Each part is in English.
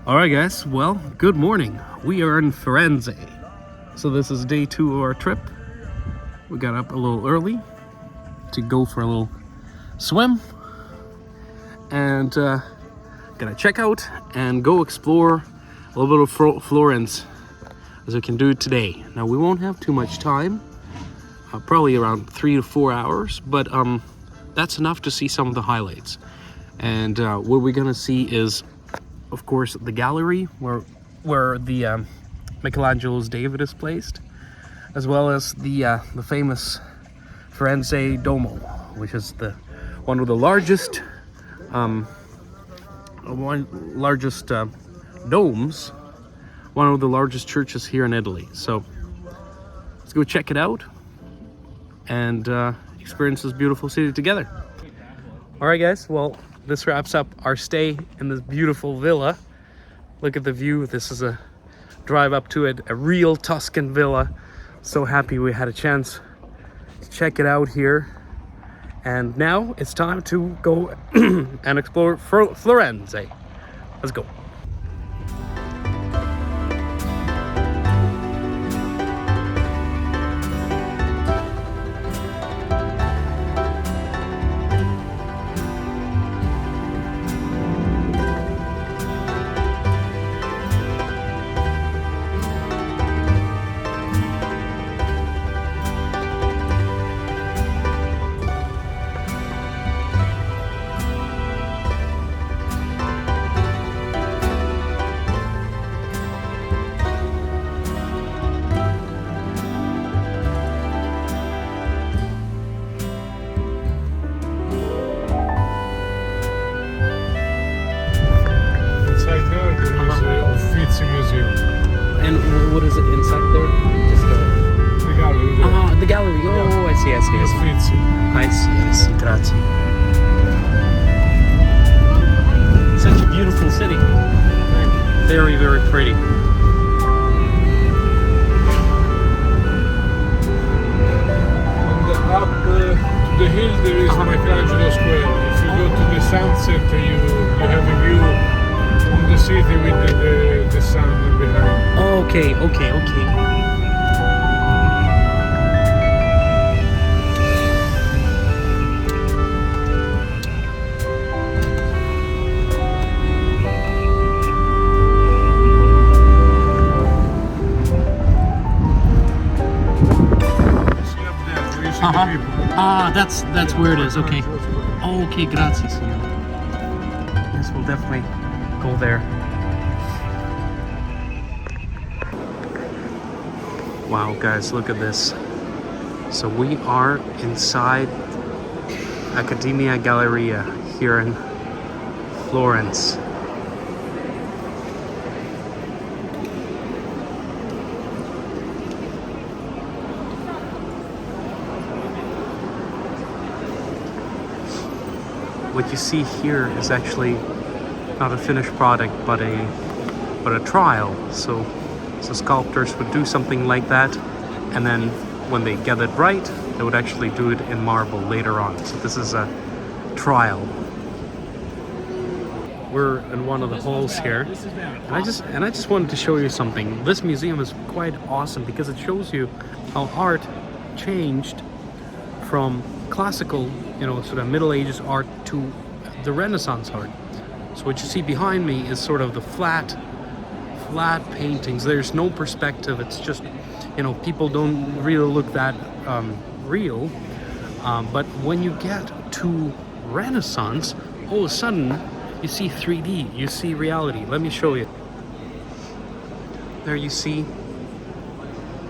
Alright guys, well, good morning. We are in Florence. So this is day 2 of our trip. We got up a little early to go for a little swim. And gonna check out and go explore a little bit of Florence as we can do today. Now we won't have too much time, probably around 3 to 4 hours, but that's enough to see some of the highlights. And what we're gonna see is, of course, the gallery where the Michelangelo's David is placed, as well as the famous Florence Duomo, which is one of the largest domes, one of the largest churches here in Italy. So let's go check it out and experience this beautiful city together. All right, guys. Well, this wraps up our stay in this beautiful villa. Look at the view. This is a drive up to it, a real Tuscan villa. So happy we had a chance to check it out here. And now it's time to go and explore Florence. Let's go. And what is it inside there? Just the gallery. The gallery. Oh, I see. I see. Grazie. Such a beautiful city. Very, very pretty. On the hill there is Michelangelo Square. If you go to the sunset, you have a view on the city with the sun behind. Okay. That's where it is. Okay. Okay, grazie, signor. Yes, we'll definitely go there. Wow, guys, look at this. So we are inside Accademia Galleria here in Florence. What you see here is actually not a finished product, but a trial. So sculptors would do something like that, and then when they get it right, they would actually do it in marble later on. So this is a trial. We're in one of the halls here, and I just wanted to show you something. This museum is quite awesome because it shows you how art changed from classical, sort of Middle Ages art to the Renaissance art. So what you see behind me is sort of the flat paintings. There's no perspective. It's just, people don't really look that real. But when you get to Renaissance, all of a sudden you see 3D, you see reality. Let me show you. There you see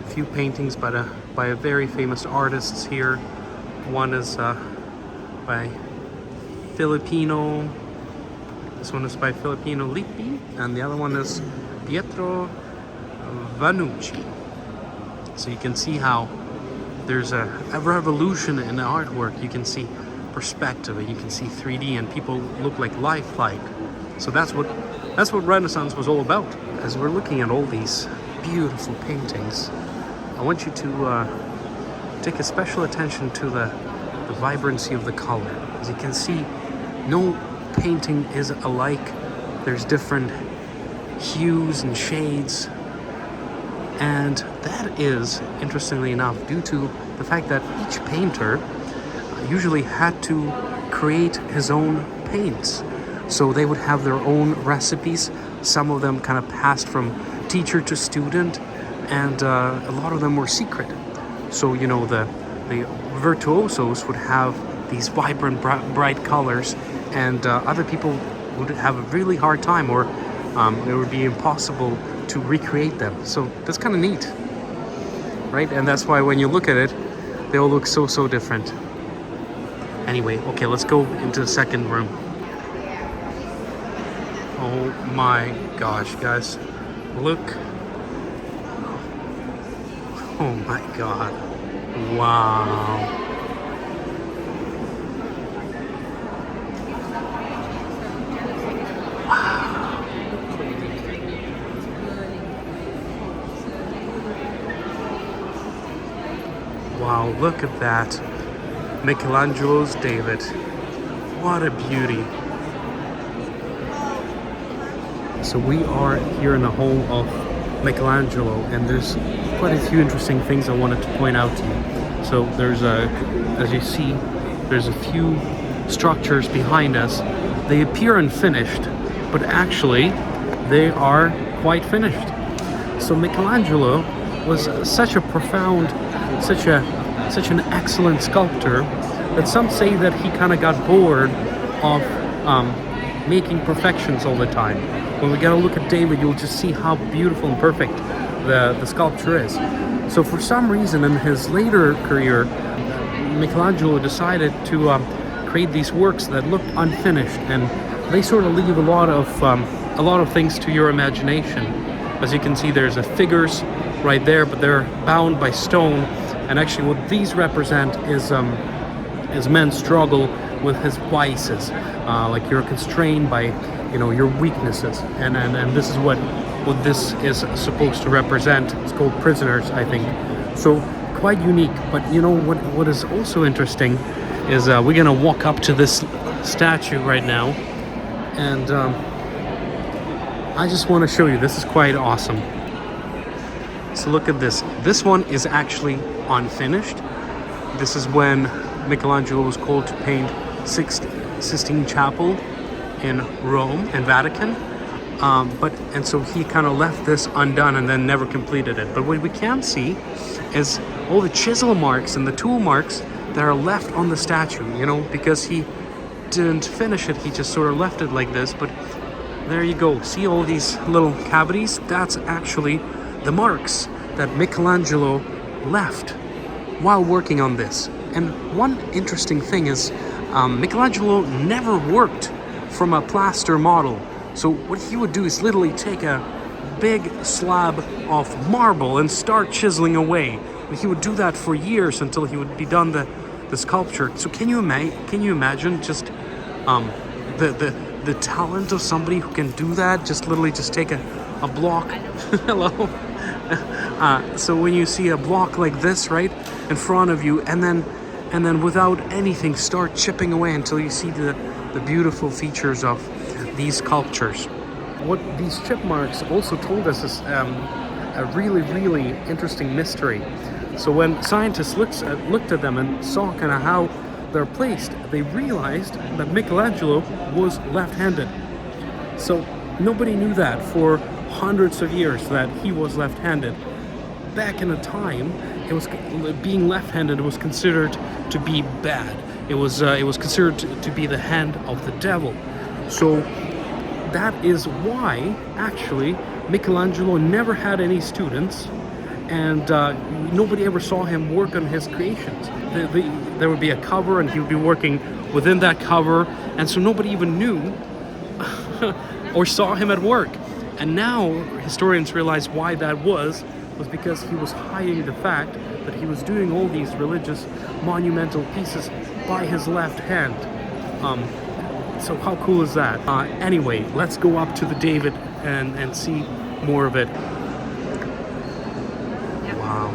a few paintings by a very famous artists here. One is by Filippino. This one is by Filippino Lippi, and the other one is Pietro Vanucci. So you can see how there's a revolution in the artwork. You can see perspective, and you can see 3D, and people look like lifelike. So that's what Renaissance was all about. As we're looking at all these beautiful paintings, I want you to take a special attention to the vibrancy of the color. As you can see, no painting is alike. There's different hues and shades. And that is, interestingly enough, due to the fact that each painter usually had to create his own paints. So they would have their own recipes. Some of them kind of passed from teacher to student, and a lot of them were secret. So, you know, the virtuosos would have these vibrant, bright colors, and other people would have a really hard time, or it would be impossible to recreate them. So that's kind of neat, right? And that's why when you look at it, they all look so different. Anyway, okay, let's go into the second room. Oh my gosh, guys, look. Oh my god. Wow. Wow, look at that. Michelangelo's David. What a beauty. So we are here in the home of Michelangelo, and there's quite a few interesting things I wanted to point out to you. So there's as you see, there's a few structures behind us. They appear unfinished, but actually they are quite finished. So Michelangelo was such a profound, such an excellent sculptor that some say that he kind of got bored of making perfections all the time. When we get a look at David, you'll just see how beautiful and perfect the sculpture is. So for some reason in his later career, Michelangelo decided to create these works that looked unfinished, and they sort of leave a lot of things to your imagination. As you can see, there's a figures right there, but they're bound by stone. And actually what these represent is men's struggle with his vices. Like you're constrained by, you know, your weaknesses. And this is what this is supposed to represent. It's called Prisoners, I think. So quite unique. But you know what is also interesting is we're gonna walk up to this statue right now. And I just want to show you, this is quite awesome. So look at this. This one is actually unfinished. This is when Michelangelo was called to paint Sistine Chapel in Rome and Vatican. And so he kind of left this undone and then never completed it. But what we can see is all the chisel marks and the tool marks that are left on the statue, you know, because he didn't finish it. He just sort of left it like this. But there you go. See all these little cavities? That's actually the marks that Michelangelo left while working on this. And one interesting thing is Michelangelo never worked from a plaster model. So what he would do is literally take a big slab of marble and start chiseling away. And he would do that for years until he would be done the sculpture. So can you imagine just the talent of somebody who can do that? Just literally just take a block. Hello. So when you see a block like this right in front of you, and then without anything start chipping away until you see the beautiful features of these sculptures. What these chip marks also told us is a really interesting mystery. So when scientists looked at them and saw kind of how they're placed, they realized that Michelangelo was left-handed. So nobody knew that for hundreds of years, that he was left-handed. Back in the time, it was being left-handed was considered to be bad. It was considered to be the hand of the devil. So that is why actually Michelangelo never had any students, and nobody ever saw him work on his creations. There would be a cover and he would be working within that cover, and so nobody even knew or saw him at work. And now historians realize why that was because he was hiding the fact that he was doing all these religious monumental pieces by his left hand. So how cool is that? Anyway, let's go up to the David and see more of it. Wow.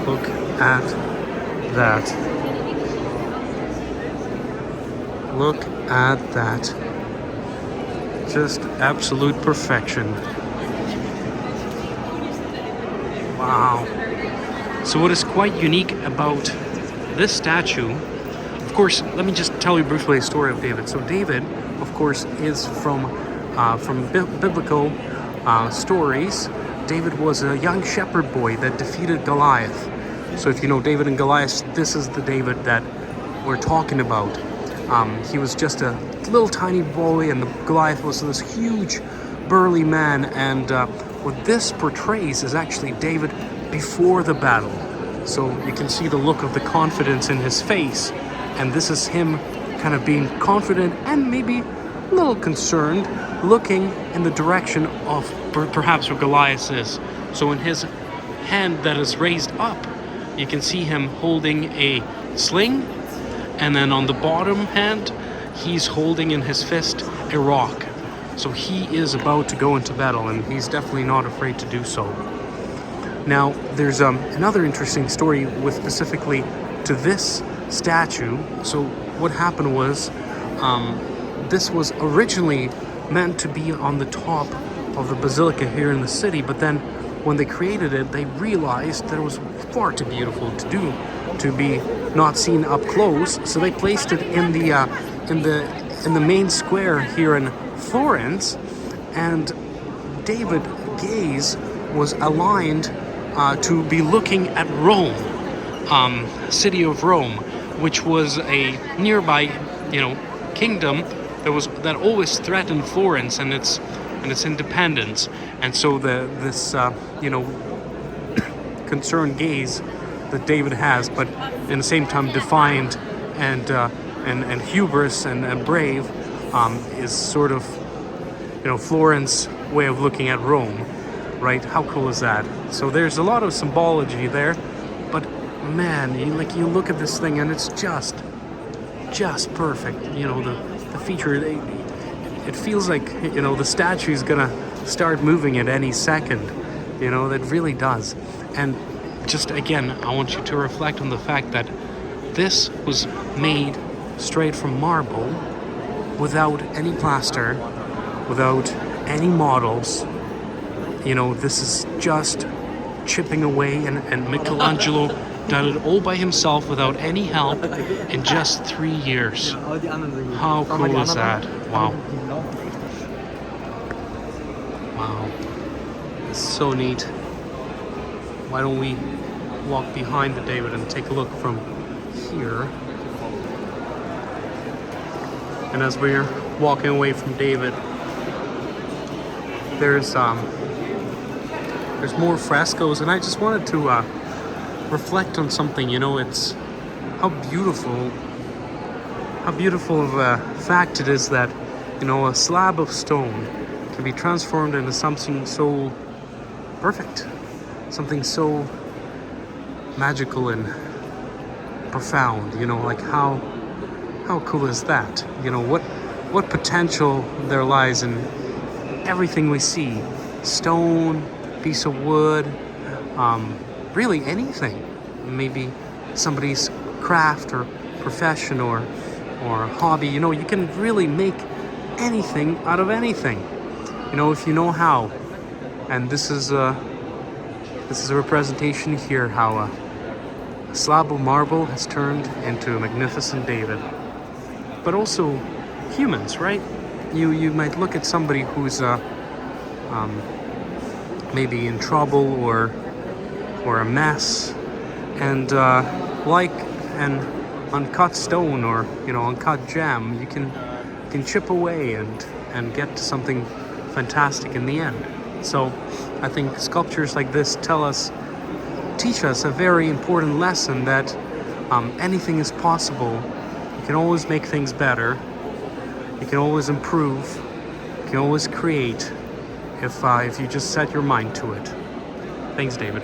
Look at that. Look at that. Just absolute perfection. Wow. So what is quite unique about this statue, of course, let me just tell you briefly a story of David. So David, of course, is from biblical stories. David was a young shepherd boy that defeated Goliath. So if you know David and Goliath, this is the David that we're talking about. He was just a little tiny boy, and the Goliath was this huge, burly man. And what this portrays is actually David before the battle. So you can see the look of the confidence in his face, and this is him kind of being confident and maybe a little concerned, looking in the direction of perhaps where Goliath is. So in his hand that is raised up, you can see him holding a sling, and then on the bottom hand, he's holding in his fist a rock. So he is about to go into battle, and he's definitely not afraid to do so. Now, there's another interesting story with specifically to this statue. So what happened was, this was originally meant to be on the top of the basilica here in the city, but then when they created it, they realized that it was far too beautiful to be not seen up close. So they placed it in the main square here in Florence, and David's gaze was aligned to be looking at Rome, city of Rome, which was a nearby, kingdom that always threatened Florence and its independence. And so this concerned gaze that David has, but in the same time defiant and hubris and brave, is sort of Florence's way of looking at Rome, right? How cool is that? So there's a lot of symbology there, but man, you look at this thing and it's just perfect. The feature, it feels like the statue is gonna start moving at any second. That really does. And just again, I want you to reflect on the fact that this was made straight from marble, without any plaster, without any models. This is just chipping away, and Michelangelo did it all by himself without any help in just 3 years. How cool is that? Wow. Wow. It's so neat. Why don't we walk behind the David and take a look from here? And as we're walking away from David, there's more frescoes, and I just wanted to reflect on something. It's how beautiful of a fact it is that a slab of stone can be transformed into something so perfect, something so magical and profound. Like how cool is that? What potential there lies in everything we see. Stone, piece of wood, really anything. Maybe somebody's craft or profession or hobby. You can really make anything out of anything, if you know how. And this is a representation here how a slab of marble has turned into a magnificent David. But also humans, right? You might look at somebody who's maybe in trouble or a mess, and like an uncut stone or uncut gem, you can chip away and get to something fantastic in the end. So I think sculptures like this teach us a very important lesson that anything is possible. You can always make things better. You can always improve. You can always create if you just set your mind to it. Thanks, David.